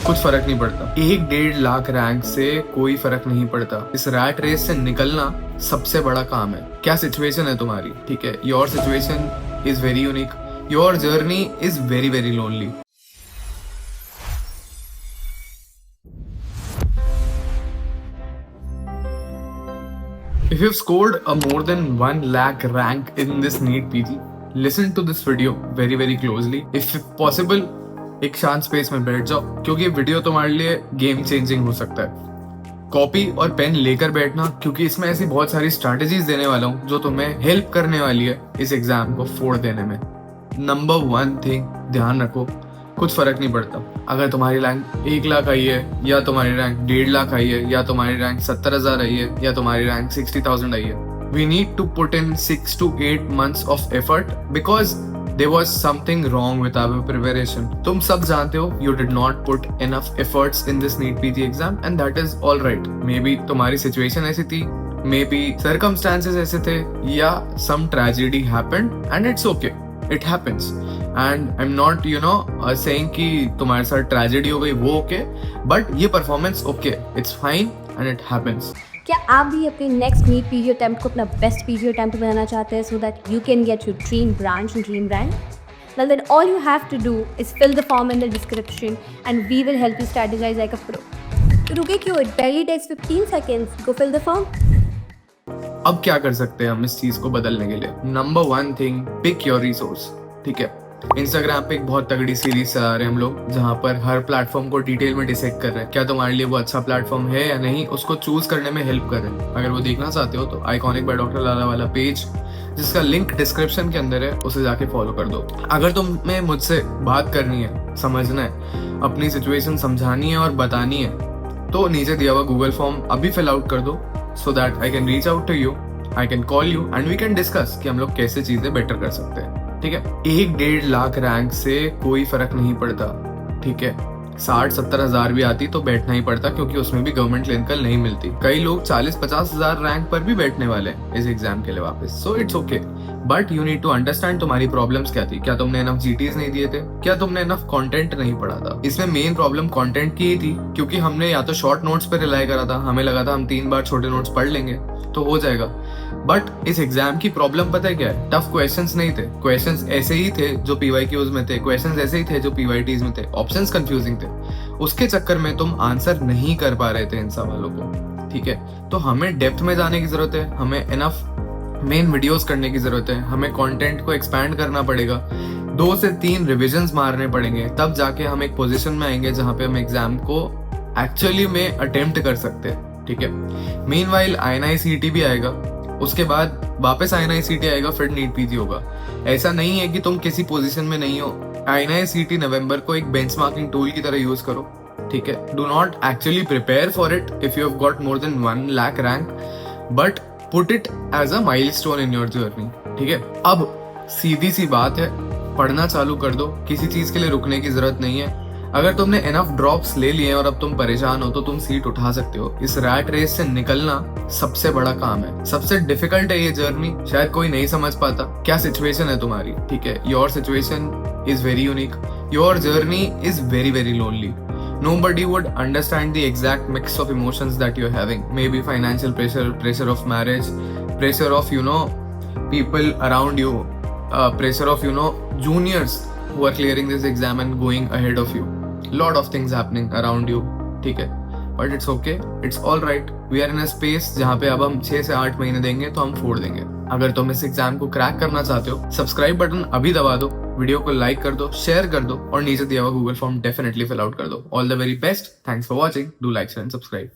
कुछ फर्क नहीं पड़ता। 1-1.5 लाख रैंक से कोई फर्क नहीं पड़ता। इस रैट रेस से निकलना सबसे बड़ा काम है। क्या सिचुएशन है तुम्हारी, ठीक है? Your situation is very unique, your journey is very very lonely. If you've scored a more than 1 lakh rank in this NEET PG, listen to this video very very closely. If possible, एक शांत space में बैठ जाओ, क्योंकि ये video तुम्हारे लिए game changing हो सकता है। कॉपी और पेन लेकर बैठना, क्योंकि इसमें ऐसी बहुत सारी स्ट्रैटेजीज देने वाला हूँ जो तुम्हें हेल्प करने वाली है इस एग्जाम को फोड़ देने में। नंबर 1 थिंग ध्यान रखो, कुछ फर्क नहीं पड़ता अगर तुम्हारी रैंक 1 लाख आई है या तुम्हारी रैंक 1.5 लाख आई है या तुम्हारी रैंक 70,000 आई है या तुम्हारी रैंक 60,000 आई है। We need to put in 6 to 8 months of effort because there was something wrong with our preparation. तुम सब जानते हो you did not put enough efforts in this NEET PG exam and that is all right. Maybe तुम्हारी situation ऐसी थी, maybe circumstances ऐसे थे, या some tragedy happened and it's okay. It happens. And I'm not saying कि तुम्हारे साथ tragedy हो गई वो ओके, बट ये performance okay, it's fine and it happens. क्या आप भी अपने नेक्स्ट नीट पीजी अटेम्प्ट को अपना बेस्ट पीजी अटेम्प्ट बनाना चाहते हैं, so that you can get your dream branch and dream rank? Well, then all you have to do is fill the form in the description and we will help you strategize like a pro. तो रुके क्यों? It barely takes 15 seconds. Go fill the form. अब क्या कर सकते हैं हम इस चीज को बदलने के लिए? Number 1 thing, pick your resource. ठीक है, इंस्टाग्राम पे एक बहुत तगड़ी सीरीज चला रहे हैं हम लोग, जहाँ पर हर प्लेटफॉर्म को डिटेल में डिसाइड कर रहे हैं क्या तुम्हारे लिए वो अच्छा प्लेटफॉर्म है या नहीं, उसको चूज करने में हेल्प कर रहे हैं। अगर वो देखना चाहते हो तो आइकॉनिक बाय डॉक्टर लाला वाला पेज, जिसका लिंक डिस्क्रिप्शन के अंदर है, उसे जाके फॉलो कर दो। अगर तुम्हें मुझसे बात करनी है, समझना है, अपनी सिचुएशन समझानी है और बतानी है, तो नीचे दिया हुआ गूगल फॉर्म अभी फिल आउट कर दो, so that I can reach out to you, I can call you and we can discuss कि हम लोग कैसे चीजें बेटर कर सकते हैं। ठीक है, 1-1.5 लाख रैंक से कोई फर्क नहीं पड़ता। ठीक है, 60-70 हजार भी आती तो बैठना ही पड़ता, क्योंकि उसमें भी गवर्नमेंट क्लिनिकल नहीं मिलती। कई लोग 40-50 हजार रैंक पर भी बैठने वाले हैं इस एग्जाम के लिए वापस। So it's okay, but you need to understand तुम्हारी प्रॉब्लम्स क्या थी। क्या तुमने इनफ जीटीज नहीं दिए थे? क्या तुमने इनफ कंटेंट नहीं पढ़ा था? इसमें मेन प्रॉब्लम कंटेंट की ही थी, क्योंकि हमने या तो शॉर्ट नोट्स पे रिलाई करा था, हमें लगा था हम 3 बार छोटे नोट्स पढ़ लेंगे तो हो जाएगा। बट इस एग्जाम की प्रॉब्लम पता है क्या है? टफ क्वेश्चंस नहीं थे, क्वेश्चंस ऐसे ही थे जो पीवाईक्यूज में थे, क्वेश्चंस ऐसे ही थे जो पीवाईटीज में थे, ऑप्शंस कंफ्यूजिंग थे। उसके चक्कर में तुम आंसर नहीं कर पा रहे थे इन सवालों को। ठीक है, तो हमें डेप्थ में जाने की जरूरत है, हमें इनफ मेन वीडियोस करने की जरूरत है, हमें कंटेंट को एक्सपैंड करना पड़ेगा, 2 से 3 रिविजन्स मारने पड़ेंगे, तब जाके हम एक पोजीशन में आएंगे जहां पे हम एग्जाम को एक्चुअली में अटेम्प्ट कर सकते हैं। ठीक है, मीनवाइल INI-CET भी आएगा, उसके बाद वापस INI-CET आएगा, फिर नीट पीजी होगा। ऐसा नहीं है कि तुम किसी पोजीशन में नहीं हो। INI-CET नवंबर को एक बेंचमार्किंग टूल की तरह यूज करो। ठीक है, do not actually prepare for it if you have got more than 1 lakh rank, but put it as a milestone in your journey. ठीक है, अब सीधी सी बात है, पढ़ना चालू कर दो, किसी चीज के लिए रुकने की जरूरत नहीं है। अगर तुमने इनफ ड्रॉप्स ले लिए और अब तुम परेशान हो तो तुम सीट उठा सकते हो। इस रैट रेस से निकलना सबसे बड़ा काम है, सबसे डिफिकल्ट है ये जर्नी, शायद कोई नहीं समझ पाता। क्या सिचुएशन है तुम्हारी, ठीक है? Your situation is very unique, your journey is very very lonely. Nobody would understand the exact mix of emotions that you're having. Maybe financial pressure, pressure of marriage, pressure of people around you, pressure of juniors who are clearing this exam and going ahead of you. Lot of things happening around you. ठीक है, but it's okay, it's all right. We are in a space जहाँ पे अब हम 6 से 8 महीने देंगे तो हम फोड़ देंगे। अगर तुम इस एग्जाम को क्रैक करना चाहते हो, सब्सक्राइब बटन अभी दबा दो, वीडियो को लाइक कर दो, शेयर कर दो और नीचे दिया हुआ Google form definitely fill out कर दो। All the very best, thanks for watching, do like share and subscribe.